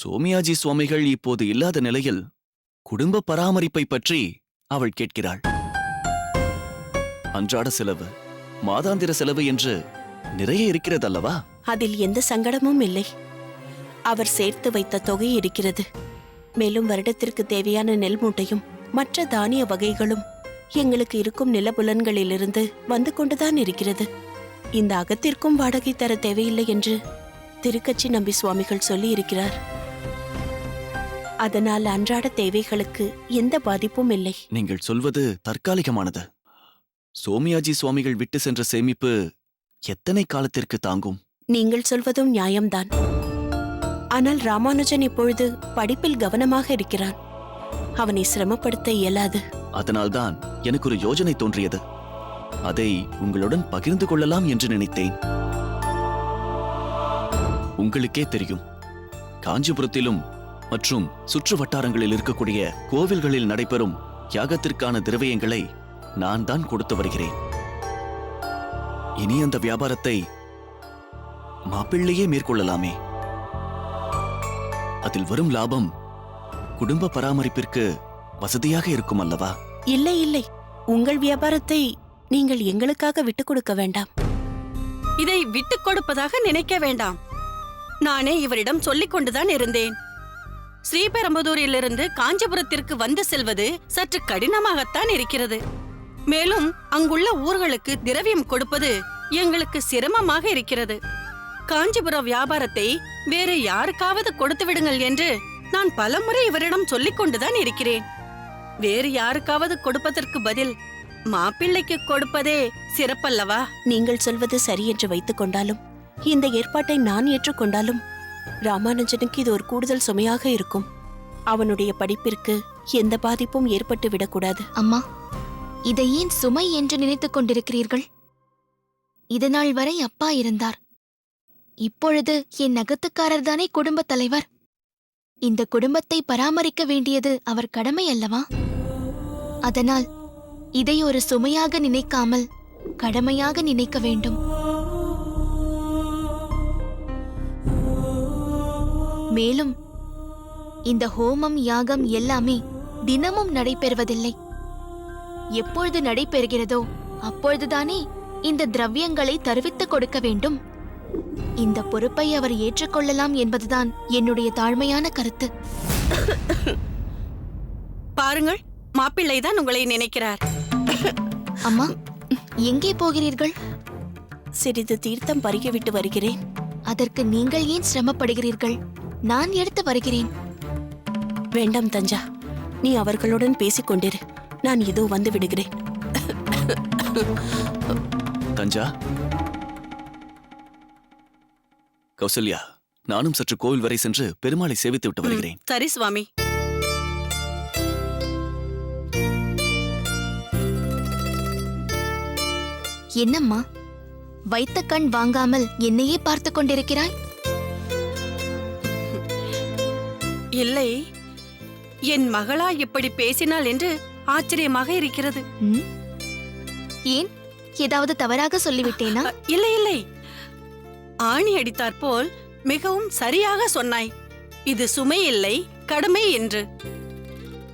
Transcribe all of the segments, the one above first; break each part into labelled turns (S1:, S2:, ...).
S1: சோமியாஜி சுவாமிகள் இப்போது இல்லாத நிலையில் குடும்ப பராமரிப்பை பற்றி அவள் கேட்கிறாள். அன்றாட செலவு, மாதாந்திர செலவு என்று நிறைய இருக்கிறதல்லவா?
S2: அதில் எந்த சங்கடமும் இல்லை. அவர் சேர்த்து வைத்த தொகை இருக்கிறது. மேலும் வருடத்திற்கு தேவையான நெல் மூட்டையும் மற்ற தானிய வகைகளும் எங்களுக்கு இருக்கும் நிலபுலன்களிலிருந்து வந்து கொண்டுதான் இருக்கிறது. இந்த அகத்திற்கும் வாடகை தர தேவையில்லை என்று திருக்கச்சி நம்பி சுவாமிகள் சொல்லி இருக்கிறார். அதனால் அன்றாட தேவைகளுக்கு எந்த பாதிப்பும் இல்லை.
S1: நீங்கள் சொல்வது தற்காலிகமானது. சோமியாஜி சுவாமிகள் விட்டு சென்ற சேமிப்பு எத்தனை காலத்திற்கு தாங்கும்?
S2: நீங்கள் சொல்வதும் நியாயம்தான். ஆனால் ராமானுஜன் இப்பொழுது படிப்பில் கவனமாக இருக்கிறான். அவனை சிரமப்படுத்த இயலாது.
S1: அதனால்தான் எனக்கு ஒரு யோசனை தோன்றியது. அதை உங்களுடன் பகிர்ந்து கொள்ளலாம் என்று நினைத்தேன். உங்களுக்கே தெரியும், காஞ்சிபுரத்திலும் மற்றும் சுற்று வட்டாரங்களில் இருக்கக்கூடிய கோவில்களில் நடைபெறும் யாகத்திற்கான திரவியங்களை நான் தான் கொடுத்து வருகிறேன். இனி அந்த வியாபாரத்தை மாப்பிள்ளையே மேற்கொள்ளலாமே. அதில் வரும் லாபம் குடும்ப பராமரிப்பிற்கு வசதியாக இருக்கும் அல்லவா?
S2: இல்லை இல்லை, உங்கள் வியாபாரத்தை நீங்கள் எங்களுக்காக விட்டுக் கொடுக்க வேண்டாம்.
S3: இதை விட்டுக் கொடுப்பதாக நினைக்க வேண்டாம். நானே இவரிடம் சொல்லிக் கொண்டுதான் இருந்தேன். ஸ்ரீபெரும்புதூரிலிருந்து காஞ்சிபுரத்திற்கு வந்து செல்வது சற்று கடினமாகத்தான் இருக்கிறது. மேலும் அங்குள்ள ஊர்களுக்கு திரவியம் கொடுப்பது எங்களுக்கு சிரமமாக இருக்கிறது. காஞ்சிபுர வியாபாரத்தை வேறு யாருக்காவது கொடுத்து விடுங்கள் என்று நான் பலமுறை இவரிடம் சொல்லிக் கொண்டுதான் இருக்கிறேன். வேறு யாருக்காவது கொடுப்பதற்கு பதில் மாப்பிள்ளைக்கு கொடுப்பதே சிறப்பல்லவா?
S2: நீங்கள் சொல்வது சரி என்று வைத்துக் கொண்டாலும், இந்த ஏற்பாட்டை நான் ஏற்றுக்கொண்டாலும் ராமானுஜனுக்கு இது ஒரு கூடுதல் சுமையாக இருக்கும். அவனுடைய படிப்பிற்கு எந்த பாதிப்பும் ஏற்பட்டு விடக்கூடாது.
S4: அம்மா, இதை ஏன் சுமை என்று நினைத்துக் கொண்டிருக்கிறீர்கள்? இதனால் வரை அப்பா இருந்தார். இப்பொழுது என் நகத்துக்காரர் தானே குடும்பத் தலைவர். இந்த குடும்பத்தை பராமரிக்க வேண்டியது அவர் கடமை அல்லவா? அதனால் இதை ஒரு சுமையாக நினைக்காமல் கடமையாக நினைக்க வேண்டும். மேலும் இந்த ஹோமம் யாகம் எல்லாமே தினமும் நடைபெறுவதில்லை. எப்பொழுது நடைபெறுகிறதோ அப்பொழுதுதானே இந்த திரவியங்களை தருவித்துக் கொடுக்க வேண்டும். இந்த பொறுப்பை அவர் ஏற்றுக்கொள்ளலாம் என்பதுதான் என்னுடைய தாழ்மையான கருத்து.
S3: பாருங்கள், மாப்பிள்ளைதான் உங்களை நினைக்கிறார்.
S4: அம்மா, எங்கே போகிறீர்கள்?
S2: சிறிது தீர்த்தம் பருகிவிட்டு வருகிறேன்.
S4: அதற்கு நீங்கள் ஏன் சிரமப்படுகிறீர்கள்? நான் எடுத்து வருகிறேன்.
S2: வேண்டாம் தஞ்சா, நீ அவர்களுடன் பேசிக் கொண்டிரு. நான் இதோ வந்து விடுகிறேன்.
S1: தஞ்சா, கௌசல்யா, நானும் சற்று கோவில் வரை சென்று பெருமாளை சேவித்து விட்டு வருகிறேன்.
S3: சரி சுவாமி.
S4: என்னம்மா, வைத்த கண் வாங்காமல் என்னையே பார்த்து கொண்டிருக்கிறாய்?
S3: இல்லை, என் மகளா இப்படி பேசினாள் என்று ஆச்சரியமாக இருக்கிறது.
S4: ஏன், ஏதாவது தவறாக சொல்லிவிட்டேனா?
S3: இல்லை இல்லை, ஆணி அடித்தாற்போல் மிகவும் சரியாக சொன்னாய். இது சுமை இல்லை, கடமை என்று.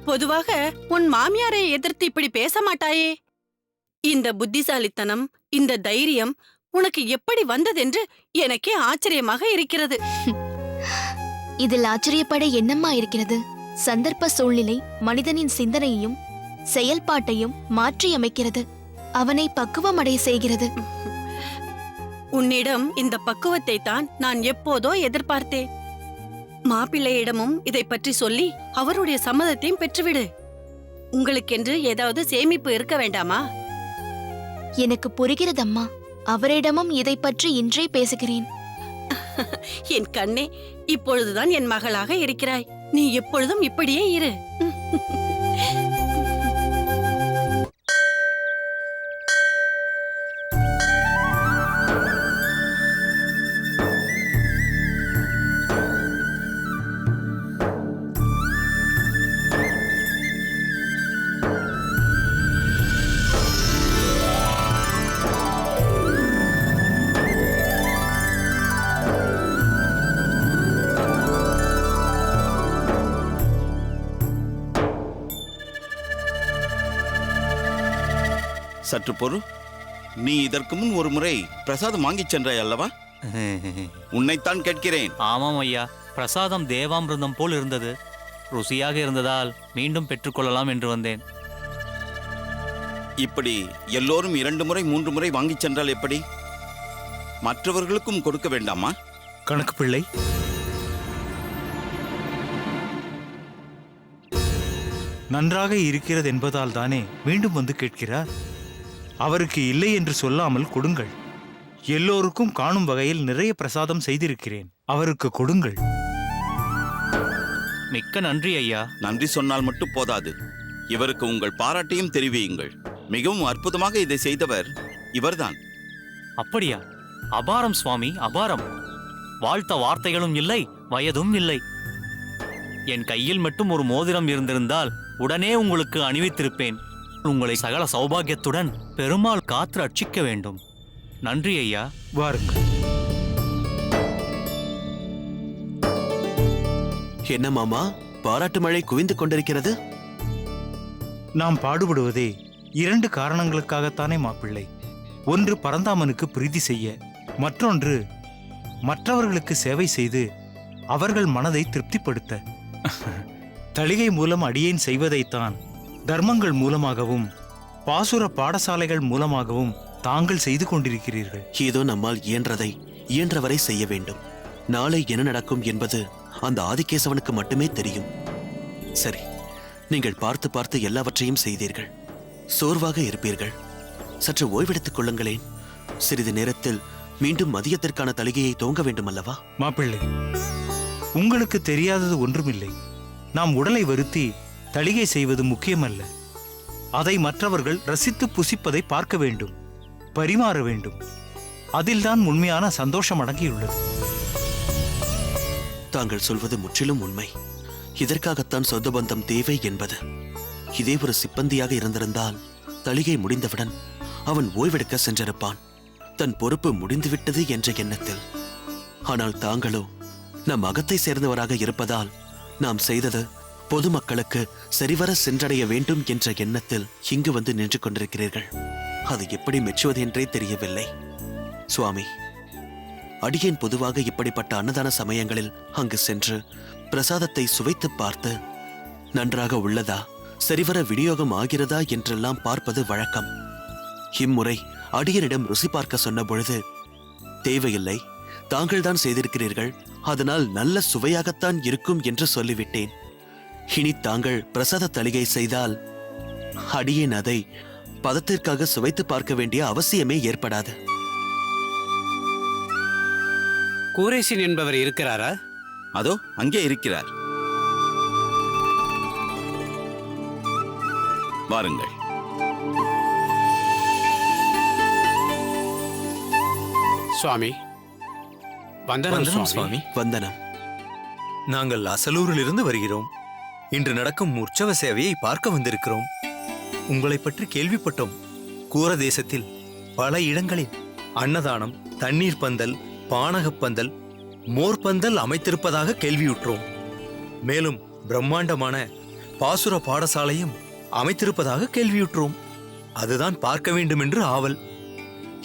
S3: பொதுவாக உன் மாமியாரை எதிர்த்து இப்படி பேச மாட்டாயே. இந்த புத்திசாலித்தனம், இந்த தைரியம் உனக்கு எப்படி வந்ததென்று எனக்கே ஆச்சரியமாக இருக்கிறது.
S4: இதில் ஆச்சரியப்பட என்னம்மா இருக்கிறது? சந்தர்ப்ப சூழ்நிலை மனிதனின் சிந்தனையையும் செயல்பாட்டையும் மாற்றியமைக்கிறது. அவனை பக்குவமடைய செய்கிறது.
S3: உன்னிடம் இந்த பக்குவத்தை தான் நான் எப்போதோ எதிர்பார்த்தேன். மாப்பிள்ளையிடமும் இதை பற்றி சொல்லி அவருடைய சம்மதத்தையும் பெற்றுவிடு. உங்களுக்கென்று ஏதாவது சேமிப்பு இருக்க வேண்டாமா?
S4: எனக்கு புரிகிறதம்மா. அவரிடமும் இதை பற்றி இன்றே பேசுகிறேன்.
S3: என் கண்ணே, இப்பொழுதுதான் என் மகளாக இருக்கிறாய். நீ எப்பொழுதும் இப்படியே இரு.
S5: சற்று பொறு. நீ இதற்கு முன் ஒரு முறை பிரசாதம் வாங்கிச் சென்றாய் அல்லவா? உன்னைத்தான் கேட்கிறேன்.
S6: ஆமாம் ஐயா, பிரசாதம் தேவாமிர்தம் போல் இருந்தது. ருசியாக இருந்ததால் மீண்டும் பெற்றுக்கொள்ளலாம் என்று வந்தேன்.
S5: இப்படி எல்லோரும் 2 முறை 3 முறை வாங்கிச் சென்றால் எப்படி? மற்றவர்களுக்கும் கொடுக்க வேண்டாமா?
S7: கணக்கு பிள்ளை, நன்றாக இருக்கிறது என்பதால் தானே மீண்டும் வந்து கேட்கிறார். அவருக்கு இல்லை என்று சொல்லாமல் கொடுங்கள். எல்லோருக்கும் காணும் வகையில் நிறைய பிரசாதம் செய்திருக்கிறேன், அவருக்கு கொடுங்கள்.
S6: மிக்க நன்றி ஐயா.
S5: நன்றி சொன்னால் மட்டும் போதாது, இவருக்கு உங்கள் பாராட்டையும் தெரிவியுங்கள். மிகவும் அற்புதமாக இதை செய்தவர் இவர்தான்.
S6: அப்படியா? அபாரம் சுவாமி, அபாரம். வாழ்த்த வார்த்தைகளும் இல்லை, வயதும் இல்லை. என் கையில் மட்டும் ஒரு மோதிரம் இருந்திருந்தால் உடனே உங்களுக்கு அணிவித்திருப்பேன். உங்களை சகல சௌபாகியத்துடன் பெருமாள் காத்து ரட்சிக்க வேண்டும். நன்றி ஐயா.
S7: வாருங்கள்.
S1: என்ன மாமா, பாராட்டு மழை குவிந்து கொண்டிருக்கிறது?
S7: நாம் பாடுபடுவதே 2 காரணங்களுக்காகத்தானே மாப்பிள்ளை. ஒன்று பரந்தாமனுக்கு பிரீதி செய்ய, மற்றொன்று மற்றவர்களுக்கு சேவை செய்து அவர்கள் மனதை திருப்திப்படுத்த. தளிகை மூலம் அடியேன் செய்வதைத்தான் தர்மங்கள் மூலமாகவும் பாசுர பாடசாலைகள் மூலமாகவும் தாங்கள் செய்து கொண்டிருக்கிறீர்கள்.
S1: ஏதோ நம்மால் இயன்றதை இயன்றவரை செய்ய வேண்டும். நாளை என்ன நடக்கும் என்பது அந்த ஆதிகேசவனுக்கு மட்டுமே தெரியும். சரி, நீங்கள் பார்த்து பார்த்து எல்லாவற்றையும் செய்தீர்கள். சோர்வாக இருப்பீர்கள். சற்று ஓய்வெடுத்துக் கொள்ளுங்களேன். சிறிது நேரத்தில் மீண்டும் மதியத்திற்கான தலிகையை துவங்க வேண்டும் அல்லவா?
S7: மாப்பிள்ளை, உங்களுக்கு தெரியாதது ஒன்றுமில்லை. நாம் உடலை வருத்தி தளிகை செய்வது முக்கியமல்ல. அதை மற்றவர்கள் ரசித்து புசிப்பதை பார்க்க வேண்டும், பரிமாற வேண்டும். அதில்தான் உண்மையான சந்தோஷம் அடங்கியுள்ளது.
S1: தாங்கள் சொல்வது முற்றிலும் உண்மை. இதற்காகத்தான் சொந்த பந்தம் தேவை என்பது. இதே ஒரு சிப்பந்தியாக இருந்திருந்தால் தளிகை முடிந்தவுடன் அவன் ஓய்வெடுக்க சென்றிருப்பான், தன் பொறுப்பு முடிந்துவிட்டது என்ற எண்ணத்தில். ஆனால் தாங்களோ நம் அகத்தை சேர்ந்தவராக இருப்பதால் நாம் செய்தது பொதுமக்களுக்கு சரிவர சென்றடைய வேண்டும் என்ற எண்ணத்தில் இங்கு வந்து நின்று கொண்டிருக்கிறீர்கள். அது எப்படி மெச்சுவது என்றே தெரியவில்லை. சுவாமி, அடியேன் பொதுவாக இப்படிப்பட்ட அன்னதான சமயங்களில் அங்கு சென்று பிரசாதத்தை சுவைத்து பார்த்து நன்றாக உள்ளதா, சரிவர விநியோகம் ஆகிறதா என்றெல்லாம் பார்ப்பது வழக்கம். இம்முறை அடியனிடம் ருசி பார்க்க சொன்ன பொழுது, தேவையில்லை, தாங்கள்தான் செய்திருக்கிறீர்கள், அதனால் நல்ல சுவையாகத்தான் இருக்கும் என்று சொல்லிவிட்டேன். இனி தாங்கள் பிரசாத தளிகை செய்தால் அடியேன் அதை பதத்திற்காக சுவைத்து பார்க்க வேண்டிய அவசியமே ஏற்படாது.
S8: கூரேசன் என்பவர் இருக்கிறாரா?
S5: அதோ அங்கே இருக்கிறார். வாருங்கள்.
S8: சுவாமி, வந்தனம் சுவாமி.
S1: வந்தனம்.
S9: நாங்கள் அசலூரிலிருந்து வருகிறோம். இன்று நடக்கும் உற்சவ சேவையை பார்க்க வந்திருக்கிறோம். உங்களை பற்றி கேள்விப்பட்டோம். கூர தேசத்தில் பல இடங்களில் அன்னதானம், தண்ணீர் பந்தல், பானகப்பந்தல், மோர்பந்தல் அமைத்திருப்பதாக கேள்வியுற்றோம். மேலும் பிரம்மாண்டமான பாசுர பாடசாலையும் அமைத்திருப்பதாக கேள்வியுற்றோம். அதுதான் பார்க்க வேண்டும் என்று ஆவல்.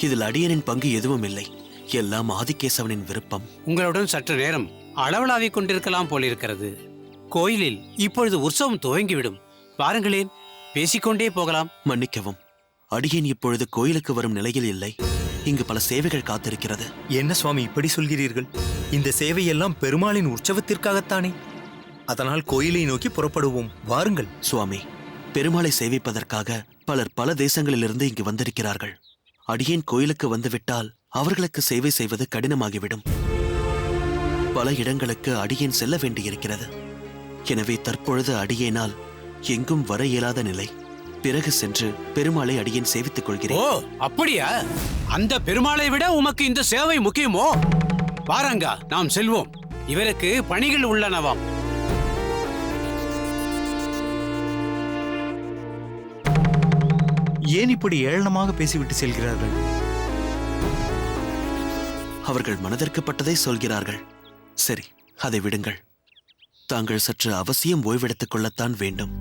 S1: இதில் அடியனின் பங்கு எதுவும் இல்லை. எல்லாம் ஆதிகேசவனின் விருப்பம்.
S8: உங்களுடன் சற்று நேரம் அளவலாவிக் கொண்டிருக்கலாம் போலிருக்கிறது. கோயிலில் இப்பொழுது உற்சவம் துவங்கிவிடும். பாருங்களேன், பேசிக்கொண்டே போகலாம்.
S1: மன்னிக்கவும், அடியேன் இப்பொழுது கோயிலுக்கு வரும் நிலையில் இல்லை. இங்கு பல சேவைகள் காத்திருக்கிறது.
S9: என்ன சுவாமி இப்படி சொல்கிறீர்கள்? இந்த சேவையெல்லாம் பெருமாளின் உற்சவத்திற்காகத்தானே. அதனால் கோயிலை நோக்கி புறப்படுவோம். வாருங்கள்.
S1: சுவாமி, பெருமாளை சேவிப்பதற்காக பலர் பல தேசங்களிலிருந்து இங்கு வந்திருக்கிறார்கள். அடியேன் கோயிலுக்கு வந்துவிட்டால் அவர்களுக்கு சேவை செய்வது கடினமாகிவிடும். பல இடங்களுக்கு அடியேன் செல்ல வேண்டியிருக்கிறது. எனவே தற்பொழுது அடியேனால் எங்கும் வர இயலாத நிலை. பிறகு சென்று பெருமாளை அடியேன் சேவித்துக்
S8: ஓ,
S1: கொள்கிறேன்.
S8: அப்படியா? அந்த பெருமாளை விட உமக்கு இந்த சேவை முக்கியமோ? வாரங்க, நாம் செல்வோம். இவருக்கு பணிகள் உள்ளனவாம்.
S7: ஏன் இப்படி ஏளனமாக பேசிவிட்டு செல்கிறார்கள்?
S1: அவர்கள் மனதிற்கு பட்டதை சொல்கிறார்கள். சரி, அதை விடுங்கள். தாங்கள் சற்று அவசியம் ஓய்வெடுத்துக் கொள்ளத்தான் வேண்டும்.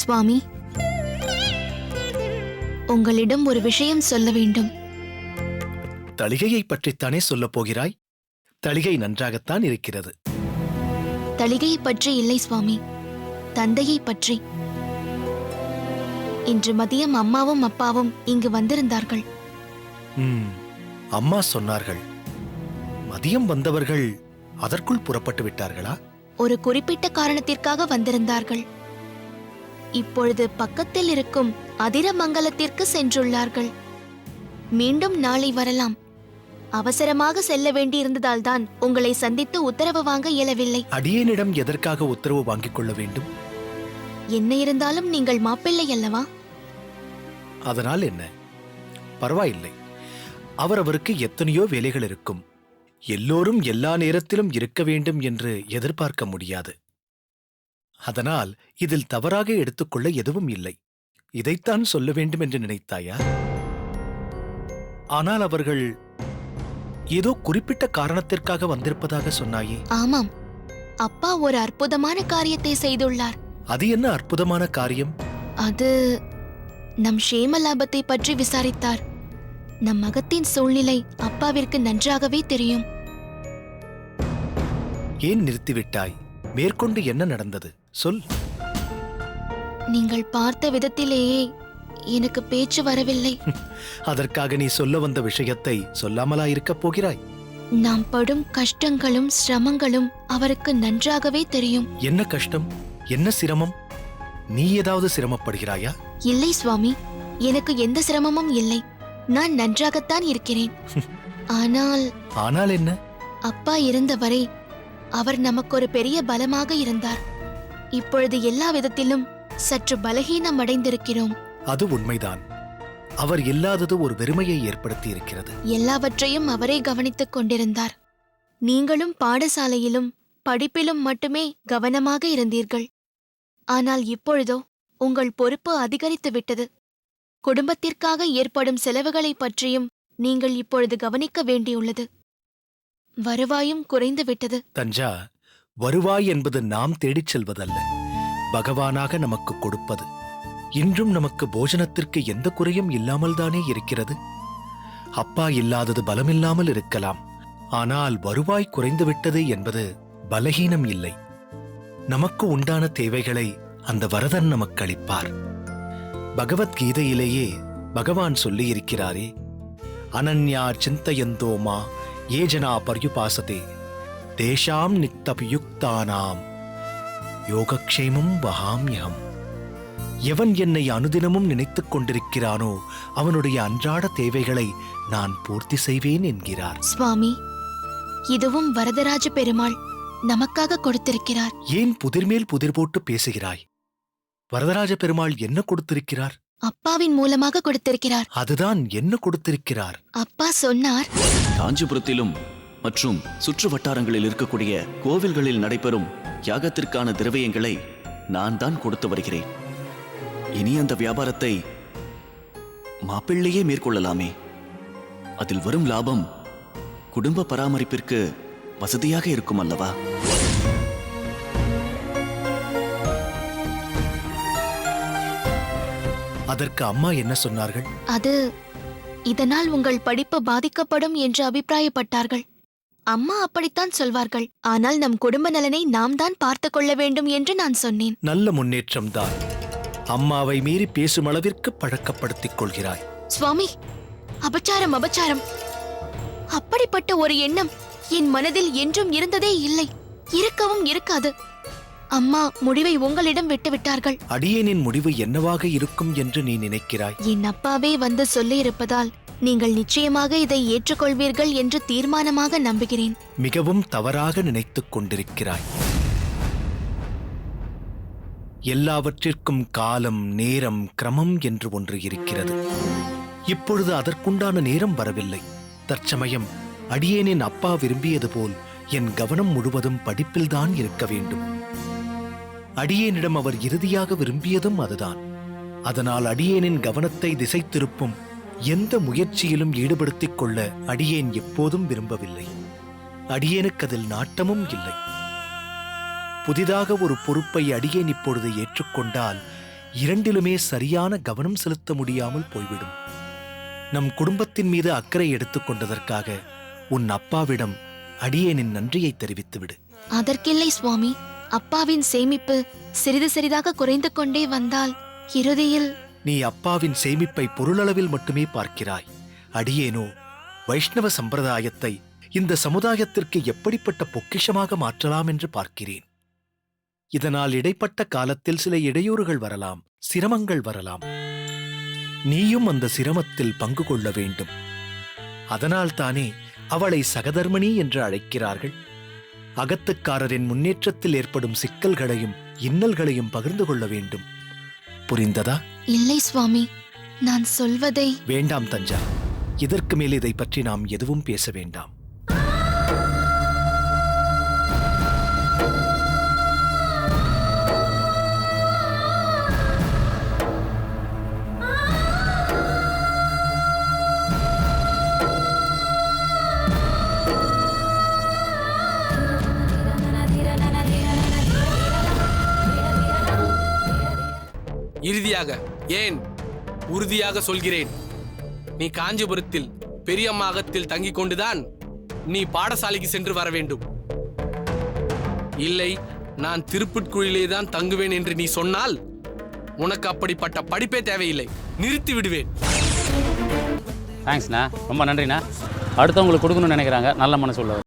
S4: சுவாமி, உங்களிடம் ஒரு விஷயம் சொல்ல வேண்டும்.
S10: தளிகையை பற்றித்தானே சொல்லப் போகிறாய்? தளிகை நன்றாகத்தான் இருக்கிறது.
S4: தளிகையை பற்றி இல்லை சுவாமி, தந்தையை பற்றி. இன்று மதியம் அம்மாவும் அப்பாவும் இங்கு வந்திருந்தார்கள்.
S10: அம்மா சொன்னார்கள். மதியம் வந்தவர்கள் அதற்குள் புறப்பட்டு விட்டார்களா?
S4: ஒரு குறிப்பிட்ட காரணத்திற்காக வந்திருந்தார்கள். இப்பொழுது பக்கத்தில் இருக்கும் அதிரமங்கலத்திற்கு சென்றுள்ளார்கள். மீண்டும் நாளை வரலாம். அவசரமாக செல்ல வேண்டியிருந்ததால் தான் உங்களை சந்தித்து உத்தரவு வாங்க இயலவில்லை.
S10: அடியேனிடம் எதற்காக உத்தரவு வாங்கிக் கொள்ள வேண்டும்?
S4: என்ன இருந்தாலும் நீங்கள் மாப்பிள்ளை அல்லவா?
S10: அதனால் என்ன? பரவாயில்லை. அவரவருக்கு எத்தனையோ வேலைகள் இருக்கும். எல்லோரும் எல்லா நேரத்திலும் இருக்க வேண்டும் என்று எதிர்பார்க்க முடியாது. அதனால் இதில் தவறாக எடுத்துக்கொள்ள எதுவும் இல்லை. இதைத்தான் சொல்ல வேண்டும் என்று நினைத்தாயா? ஆனால் அவர்கள் ஏதோ குறிப்பிட்ட காரணத்திற்காக வந்திருப்பதாக சொன்னாயே.
S4: ஆமாம், அப்பா ஒரு அற்புதமான காரியத்தை செய்துள்ளார்.
S10: அது என்ன அற்புதமான காரியம்?
S4: அது நம் க்ஷேம பற்றி விசாரித்தார். நம் மகத்தின் சூழ்நிலை அப்பாவிற்கு நன்றாகவே தெரியும்.
S10: ஏன் நிறுத்திவிட்டாய்? மேற்கொண்டு என்ன நடந்தது? சொல்.
S4: நீங்கள் பார்த்த விதத்திலேயே எனக்கு பேச்சு வரவில்லை.
S10: அதற்காக நீ சொல்ல வந்த விஷயத்தை சொல்லாமலா இருக்கப் போகிறாய்?
S4: நாம் படும் கஷ்டங்களும் சிரமங்களும் அவருக்கு நன்றாகவே தெரியும்.
S10: என்ன கஷ்டம்? என்ன சிரமம்? நீ ஏதாவது சிரமப்படுகிறாயா?
S4: இல்லை சுவாமி, எனக்கு எந்த சிரமமும் இல்லை. நான் நன்றாகத்தான் இருக்கிறேன். ஆனால்
S10: என்ன?
S4: அப்பா இருந்தவரை அவர் நமக்கு ஒரு பெரிய பலமாக இருந்தார். இப்பொழுது எல்லா விதத்திலும் சற்று பலகீனம் அடைந்திருக்கிறோம்.
S10: அது உண்மைதான். அவர் இல்லாதது ஒரு வெறுமையை ஏற்படுத்தி இருக்கிறது.
S4: எல்லாவற்றையும் அவரே கவனித்துக் கொண்டிருந்தார். நீங்களும் பாடசாலையிலும் படிப்பிலும் மட்டுமே கவனமாக இருந்தீர்கள். ஆனால் இப்பொழுதோ உங்கள் பொறுப்பு அதிகரித்து விட்டது. குடும்பத்திற்காக ஏற்படும் செலவுகளை பற்றியும் நீங்கள் இப்பொழுது கவனிக்க வேண்டியுள்ளது. வருவாயும் குறைந்து விட்டது.
S10: தஞ்சா, வருவாய் என்பது நாம் தேடிச் செல்வதல்ல, பகவானாக நமக்கு கொடுப்பது. இன்றும் நமக்கு போஜனத்திற்கு எந்த குறையும் இல்லாமல்தானே இருக்கிறது. அப்பா இல்லாதது பலமில்லாமல் இருக்கலாம். ஆனால் வருவாய் குறைந்துவிட்டது என்பது பலகீனம் இல்லை. நமக்கு உண்டான தேவைகளை அந்த வரதன் நமக்கு அளிப்பார். பகவத்கீதையிலேயே பகவான் சொல்லியிருக்கிறாரே, அனன்யா சிந்தயந்தோமா ஏஜனா பர்யுபாசதே தேஷாம் நித்தபியுக்தானாம் யோகக்ஷேமம் வஹாம்யகம். எவன் என்னை அனுதினமும் நினைத்துக் கொண்டிருக்கிறானோ அவனுடைய அன்றாட தேவைகளை நான் பூர்த்தி செய்வேன் என்கிறார்.
S4: சுவாமி, இதுவும் வரதராஜ பெருமாள் நமக்காக கொடுத்திருக்கிறார்.
S10: ஏன் புதிர்மேல் புதிர் போட்டு பேசுகிறாய்? வரதராஜ பெருமாள் என்ன கொடுத்திருக்கிறார்?
S4: அப்பாவின் மூலமாக கொடுத்திருக்கிறார்.
S10: அதுதான் என்ன கொடுத்திருக்கிறார்?
S4: அப்பா சொன்னார்,
S1: காஞ்சிபுரத்திலும் மற்றும் சுற்று வட்டாரங்களில் இருக்கக்கூடிய கோவில்களில் நடைபெறும் யாகத்திற்கான திரவியங்களை நான் தான் கொடுத்து வருகிறேன். இனி அந்த வியாபாரத்தை மாப்பிள்ளையே மேற்கொள்ளலாமே. அதில் வரும் லாபம் குடும்ப பராமரிப்பிற்கு வசதியாக இருக்கும் அல்லவா?
S10: அதற்கு அம்மா என்ன சொன்னார்கள்?
S4: அது இதனால் உங்கள் படிப்பு பாதிக்கப்படும் என்று அபிப்பிராயப்பட்டார்கள். அம்மா அப்படித்தான் சொல்வார்கள். ஆனால் நம் குடும்ப நலனை நாம் தான் பார்த்து கொள்ள வேண்டும் என்று நான் சொன்னேன்.
S10: நல்ல முன்னேற்றம்தான். அம்மாவை மீறி பேசும் அளவிற்கு பழக்கப்படுத்திக் கொள்கிறாய்.
S4: சுவாமி, அபச்சாரம் அபச்சாரம். அப்படிப்பட்ட ஒரு எண்ணம் என் மனதில் என்றும் இருந்ததே இல்லை, இருக்கவும் இருக்காது. அம்மா முடிவை உங்களிடம் விட்டுவிட்டார்கள்.
S10: அடியேனின் முடிவு என்னவாக இருக்கும் என்று நீ நினைக்கிறாய்?
S4: என் அப்பாவே வந்து சொல்லியிருப்பதால் நீங்கள் நிச்சயமாக இதை ஏற்றுக்கொள்வீர்கள் என்று தீர்மானமாக நம்புகிறேன்.
S10: மிகவும் தவறாக நினைத்துக் கொண்டிருக்கிறாய். எல்லாவற்றிற்கும் காலம், நேரம், கிரமம் என்று ஒன்று இருக்கிறது. இப்பொழுது அதற்குண்டான நேரம் வரவில்லை. தற்சமயம் அடியேனின் அப்பா விரும்பியது போல் என் கவனம் முழுவதும் படிப்பில்தான் இருக்க வேண்டும். அடியேனிடம் அவர் இறுதியாக விரும்பியதும் அதுதான். அதனால் அடியேனின் கவனத்தை திசை திருப்பும் எந்த முயற்சியிலும் ஈடுபடுத்திக் கொள்ள அடியேன் எப்போதும் விரும்பவில்லை. அடியேனுக்கு அதில் நாட்டமும் இல்லை. புதிதாக ஒரு பொறுப்பை அடியேன் இப்பொழுது ஏற்றுக்கொண்டால் இரண்டிலுமே சரியான கவனம் செலுத்த முடியாமல் போய்விடும். நம் குடும்பத்தின் மீது அக்கறை எடுத்துக்கொண்டதற்காக உன் அப்பாவிடம் அடியேனின் நன்றியை தெரிவித்துவிடு.
S4: அதற்கில்லை சுவாமி. அப்பாவின் சேமிப்பு சிறிது சிறிதாக குறைந்து கொண்டே வந்தால் இறுதியில்...
S10: நீ அப்பாவின் சேமிப்பை பொருளளவில் மட்டுமே பார்க்கிறாய். அடியேனோ வைஷ்ணவ சம்பிரதாயத்தை இந்த சமுதாயத்திற்கு எப்படிப்பட்ட பொக்கிஷமாக மாற்றலாம் என்று பார்க்கிறேன். இதனால் இடைப்பட்ட காலத்தில் சில இடையூறுகள் வரலாம், சிரமங்கள் வரலாம். நீயும் அந்த சிரமத்தில் பங்கு கொள்ள வேண்டும். அதனால்தானே அவளை சகதர்மணி என்று அழைக்கிறார்கள். அகத்துக்காரரின் முன்னேற்றத்தில் ஏற்படும் சிக்கல்களையும் இன்னல்களையும் பகிர்ந்து கொள்ள வேண்டும். புரிந்ததா?
S4: இல்லை சுவாமி, நான் சொல்வதை...
S10: வேண்டாம் தஞ்சா, இதற்கு மேல் இதை பற்றி நாம் எதுவும் பேச வேண்டாம்.
S11: இறுதியாக, ஏன் உறுதியாக சொல்கிறேன், நீ காஞ்சிபுரத்தில் பெரியம்மாகத்தில் தங்கிக் கொண்டுதான் நீ பாடசாலைக்கு சென்று வர வேண்டும். இல்லை, நான் திருப்புட்குழியிலே தான் தங்குவேன் என்று நீ சொன்னால் உனக்கு அப்படிப்பட்ட படிப்பே தேவையில்லை, நிறுத்தி விடுவேன்.
S12: தேங்க்ஸ்ண்ணா, ரொம்ப நன்றிண்ணா. அடுத்தவங்களுக்கு கொடுக்கணும்னு நினைக்கிறாங்க, நல்ல மனசு உள்ளவர்.